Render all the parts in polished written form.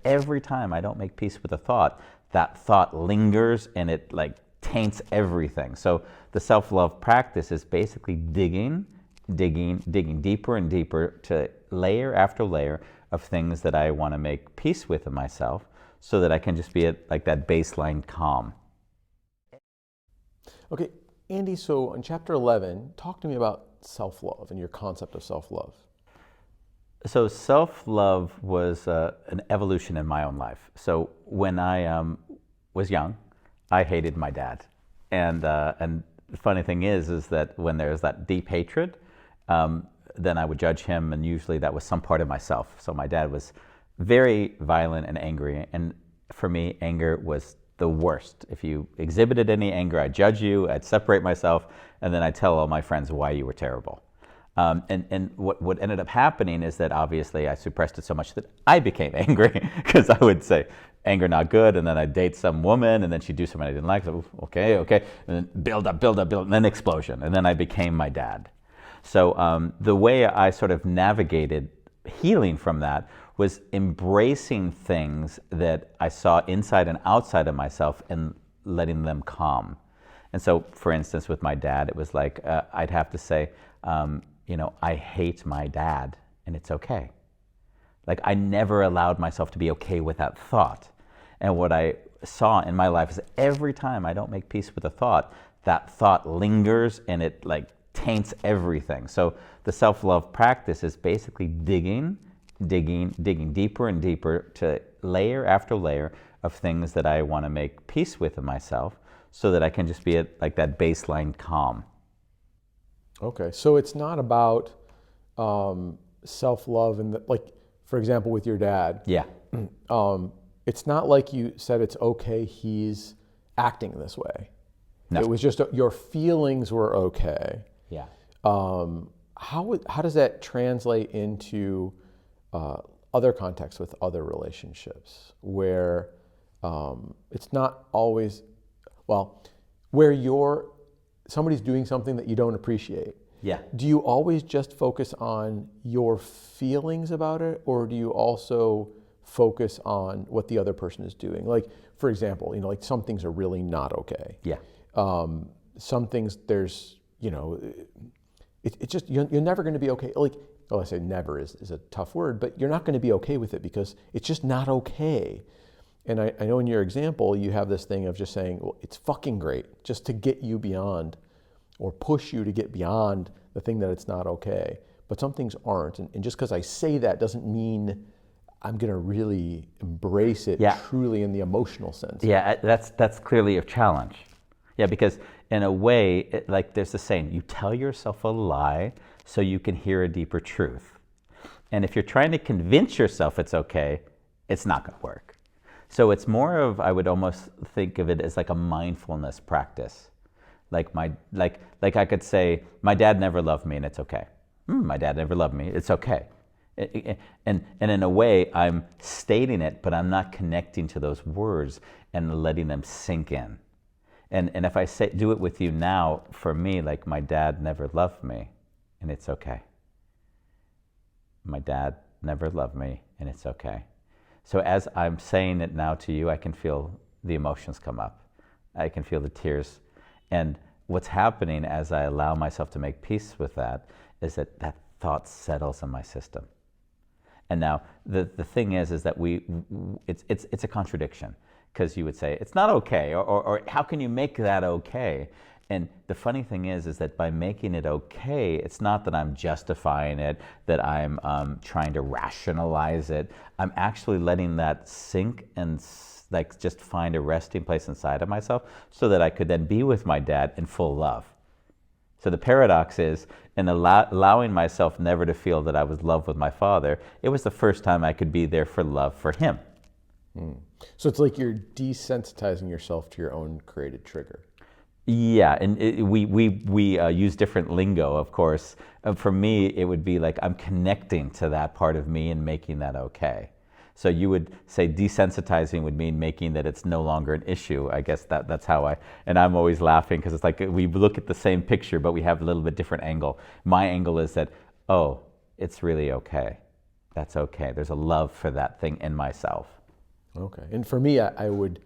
Every time I don't make peace with a thought, that thought lingers and it like taints everything. So the self-love practice is basically digging deeper and deeper to layer after layer of things that I want to make peace with in myself so that I can just be at like that baseline calm. Okay, Andy, so in chapter 11, talk to me about self-love and your concept of self-love. So self-love was an evolution in my own life. So when I was young, I hated my dad, and the funny thing is that when there's that deep hatred, then I would judge him, and usually that was some part of myself. So my dad was very violent and angry, and for me, anger was the worst. If you exhibited any anger, I'd judge you, I'd separate myself, and then I'd tell all my friends why you were terrible. And what ended up happening is that obviously I suppressed it so much that I became angry because I would say, anger not good, and then I'd date some woman, and then she'd do something I didn't like, so okay, and then build up, and then explosion, and then I became my dad. So the way I sort of navigated healing from that was embracing things that I saw inside and outside of myself and letting them calm. And so, for instance, with my dad, it was like I'd have to say, I hate my dad, and it's okay. Like I never allowed myself to be okay with that thought. And what I saw in my life is every time I don't make peace with a thought, that thought lingers and it like taints everything. So the self-love practice is basically digging deeper and deeper to layer after layer of things that I want to make peace with in myself so that I can just be at like that baseline calm. Okay, so it's not about self-love and like, for example, with your dad. Yeah. It's not like you said it's okay he's acting this way. No. It was just your feelings were okay. Yeah. How does that translate into other contexts with other relationships where it's not always, where somebody's doing something that you don't appreciate? Yeah. Do you always just focus on your feelings about it, or do you also focus on what the other person is doing? Like, for example, like some things are really not okay. Yeah. Some things there's, it's just, you're never going to be okay. Like, I say never is a tough word, but you're not going to be okay with it because it's just not okay. And I know in your example, you have this thing of just saying, well, it's fucking great, just to get you beyond or push you to get beyond the thing that it's not okay. But some things aren't. And just because I say that doesn't mean I'm going to really embrace it truly in the emotional sense. Yeah, that's clearly a challenge. Yeah, because in a way, like there's the saying, you tell yourself a lie so you can hear a deeper truth. And if you're trying to convince yourself it's okay, it's not going to work. So it's more of, I would almost think of it as like a mindfulness practice. Like I could say, my dad never loved me and it's okay. My dad never loved me, it's okay. And in a way, I'm stating it, but I'm not connecting to those words and letting them sink in. And if I do it with you now, for me, like my dad never loved me and it's okay. My dad never loved me and it's okay. So as I'm saying it now to you, I can feel the emotions come up. I can feel the tears. And what's happening as I allow myself to make peace with that is that thought settles in my system. And now the thing is that it's a contradiction, because you would say it's not okay, or how can you make that okay? And the funny thing is that by making it okay, it's not that I'm justifying it, that I'm trying to rationalize it. I'm actually letting that sink and like just find a resting place inside of myself so that I could then be with my dad in full love. So the paradox is, in allowing myself never to feel that I was loved with my father, it was the first time I could be there for love for him. So it's like you're desensitizing yourself to your own created trigger. Yeah, and we use different lingo, of course. For me, it would be like I'm connecting to that part of me and making that okay. So you would say desensitizing would mean making that it's no longer an issue. I guess that's how and I'm always laughing because it's like we look at the same picture, but we have a little bit different angle. My angle is that, oh, it's really okay. That's okay. There's a love for that thing in myself. Okay. And for me, I would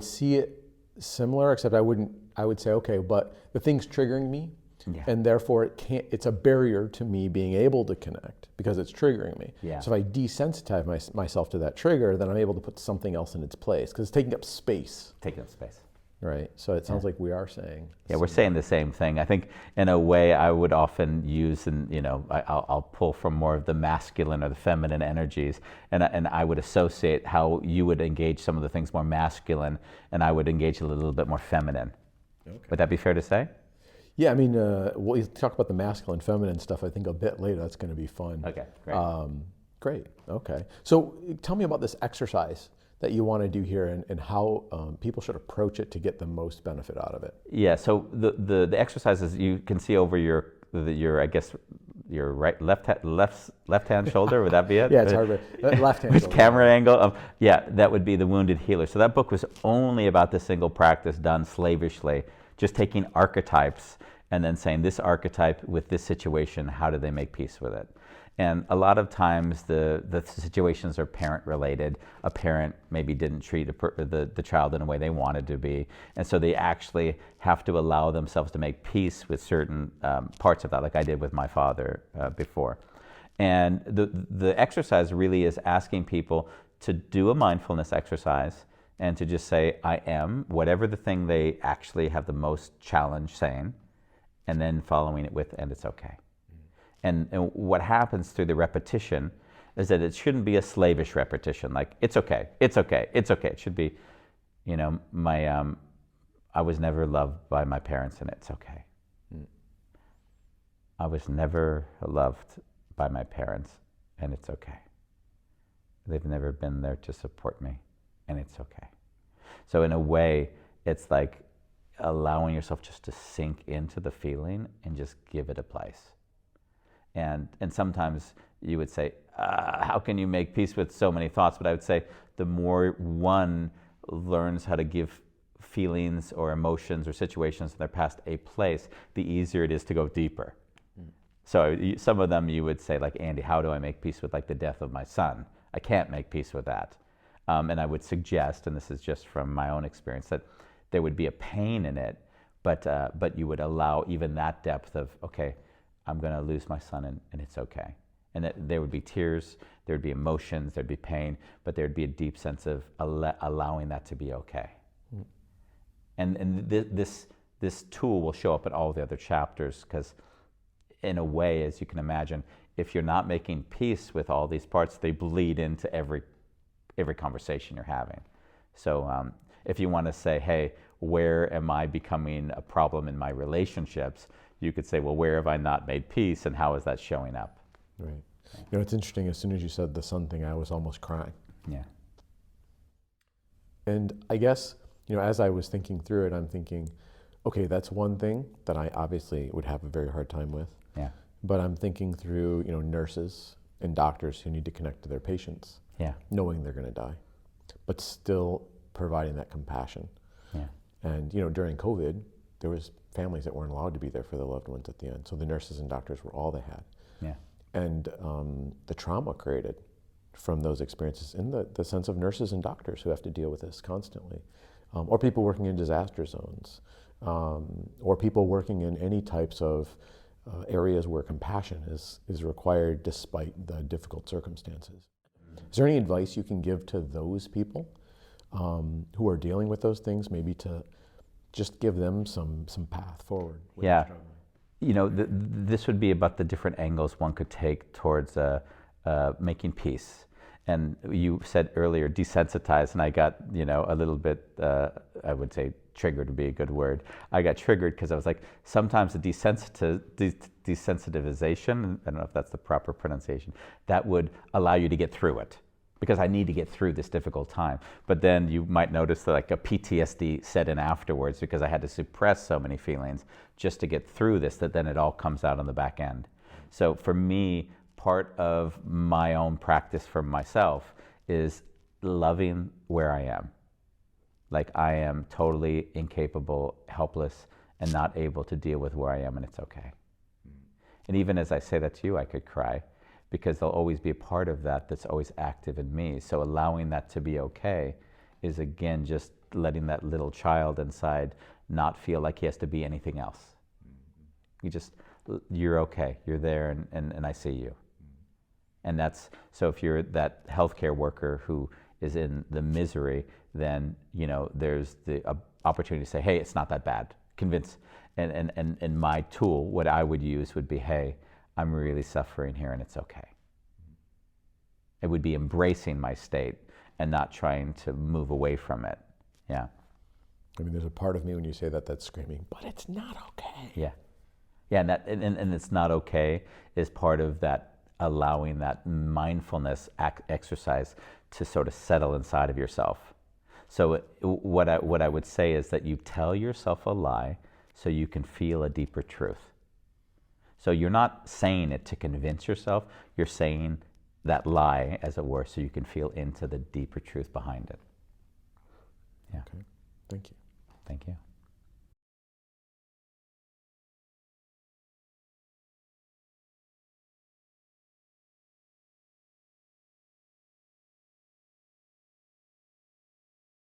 see it similar, except I would say, okay, but the thing's triggering me, Yeah. and therefore it's a barrier to me being able to connect because it's triggering me. Yeah. So if I desensitize myself to that trigger, then I'm able to put something else in its place because it's taking up space. Taking up space. Right. So it sounds like we are saying. Yeah, we're saying the same thing. I think in a way I would often use, and I'll pull from more of the masculine or the feminine energies, and I would associate how you would engage some of the things more masculine, and I would engage a little bit more feminine. Okay. Would that be fair to say? Yeah, I mean, we'll talk about the masculine, feminine stuff, I think, a bit later. That's going to be fun. Okay, great. Great, okay. So tell me about this exercise that you want to do here and how people should approach it to get the most benefit out of it. Yeah, so the exercises you can see over your I guess your left hand shoulder, would that be it? Yeah, it's hard, but left hand shoulder. Which camera angle? Yeah, that would be The Wounded Healer. So that book was only about this single practice done slavishly, just taking archetypes and then saying this archetype with this situation, how do they make peace with it? And a lot of times the situations are parent related. A parent maybe didn't treat the child in a way they wanted to be. And so they actually have to allow themselves to make peace with certain parts of that, like I did with my father before. And the exercise really is asking people to do a mindfulness exercise and to just say, I am, whatever the thing they actually have the most challenge saying, and then following it with, and it's okay. And what happens through the repetition is that it shouldn't be a slavish repetition, like, it's okay, it's okay, it's okay. It should be, I was never loved by my parents and it's okay. I was never loved by my parents and it's okay. They've never been there to support me and it's okay. So in a way, it's like allowing yourself just to sink into the feeling and just give it a place. And sometimes you would say, how can you make peace with so many thoughts? But I would say the more one learns how to give feelings or emotions or situations in their past a place, the easier it is to go deeper. So some of them you would say, like, Andy, how do I make peace with, like, the death of my son? I can't make peace with that. And I would suggest, and this is just from my own experience, that there would be a pain in it, but you would allow even that depth of, okay, I'm going to lose my son and it's okay. And that there would be tears, there would be emotions, there'd be pain, but there'd be a deep sense of allowing that to be okay. And this tool will show up in all the other chapters because in a way, as you can imagine, if you're not making peace with all these parts, they bleed into every conversation you're having. So if you want to say, hey, where am I becoming a problem in my relationships? You could say, well, where have I not made peace and how is that showing up? Right. It's interesting, as soon as you said the son thing, I was almost crying. Yeah. And I guess, as I was thinking through it, I'm thinking, okay, that's one thing that I obviously would have a very hard time with. Yeah. But I'm thinking through, nurses and doctors who need to connect to their patients, knowing they're going to die, but still providing that compassion. Yeah. And, during COVID, there was families that weren't allowed to be there for their loved ones at the end. So the nurses and doctors were all they had. Yeah. And the trauma created from those experiences in the sense of nurses and doctors who have to deal with this constantly. Or people working in disaster zones, or people working in any types of areas where compassion is required despite the difficult circumstances. Is there any advice you can give to those people who are dealing with those things, maybe to just give them some path forward? Yeah. This would be about the different angles one could take towards making peace. And you said earlier, desensitized, and I got, a little bit, I would say triggered would be a good word. I got triggered because I was like, sometimes the desensitivization, I don't know if that's the proper pronunciation, that would allow you to get through it. Because I need to get through this difficult time. But then you might notice that like a PTSD set in afterwards because I had to suppress so many feelings just to get through this, that then it all comes out on the back end. So for me, part of my own practice for myself is loving where I am. Like I am totally incapable, helpless, and not able to deal with where I am, and it's okay. And even as I say that to you, I could cry because there'll always be a part of that that's always active in me. So allowing that to be okay is, again, just letting that little child inside not feel like he has to be anything else. You're okay, you're there, and I see you. And that's, so if you're that healthcare worker who is in the misery, then, you know, there's the opportunity to say, hey, it's not that bad. Convince, and my tool, what I would use would be, hey, I'm really suffering here and it's okay. It would be embracing my state and not trying to move away from it. Yeah. I mean, there's a part of me when you say that that's screaming, but it's not okay. Yeah. Yeah, and it's not okay is part of that, allowing that mindfulness exercise to sort of settle inside of yourself. So what I would say is that you tell yourself a lie so you can feel a deeper truth. So you're not saying it to convince yourself, you're saying that lie, as it were, so you can feel into the deeper truth behind it. Yeah. Okay. Thank you. Thank you.